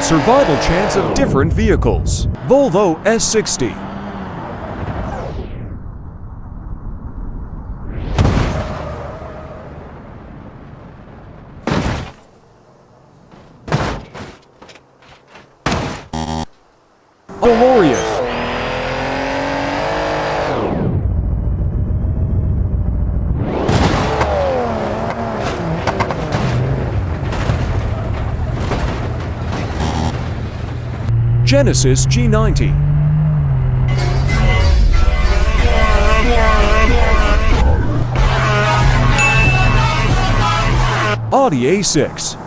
Survival chance of different vehicles. Volvo S60. DeLorean. Genesis G90. Audi A6.